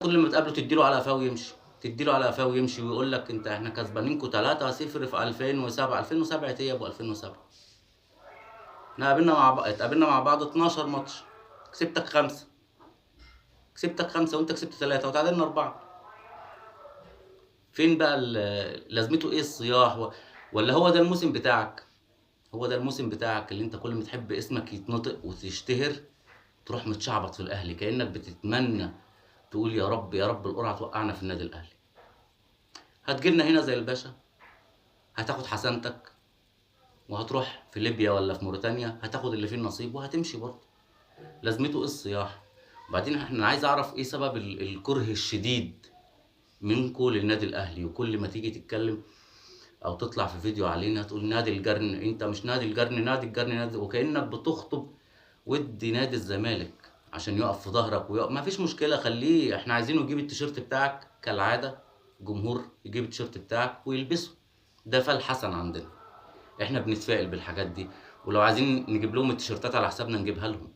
كل ما تقابله تدّي له على قفاه ويمشي، تدّي له على قفاه ويمشي ويقول لك إحنا كسبانينكم 3-0 في 2007، 2007 إيه يا أبو 2007؟ إحنا اتقابلنا مع بعض 12 ماتش، كسبتك 5، كسبتك 5 وأنت كسبت 3 وتعادلنا 4. فين بقى لازمته إيه الصياح والّا هو ده الموسم بتاعك؟ هو ده الموسم بتاعك اللي أنت كل ما تحب اسمك يتنطق وتشتهر تروح متشعبط في الأهلي، كأنك بتتمنى تقول يا رب، يا رب القرعة توقعنا في النادي الأهلي. هتيجي لنا هنا زي الباشا، هتاخد حسنتك وهتروح في ليبيا والّا في موريتانيا هتاخد اللي فيه النصيب وهتمشي برضه. لازمته إيه الصياح؟ وبعدين أنا عايز أعرف إيه سبب الكره الشديد منكم للنادي الأهلي، وكل ما تيجي تتكلم أو تطلع في فيديو علينا تقول نادي الجرن، أنت مش نادي الجرن، نادي الجرن نادي، وكأنك بتخطب ودي نادي الزمالك عشان يقف في ضهرك ما فيش مشكلة، خليه، إحنا عايزينه يجيب التيشيرت بتاعك كالعادة، الجمهور يجيب التيشيرت بتاعك ويلبسه، ده فالحسن عندنا، إحنا بنتفائل بالحاجات دي، ولو عايزين نجيب لهم التيشيرتات على حسابنا نجيبها لهم.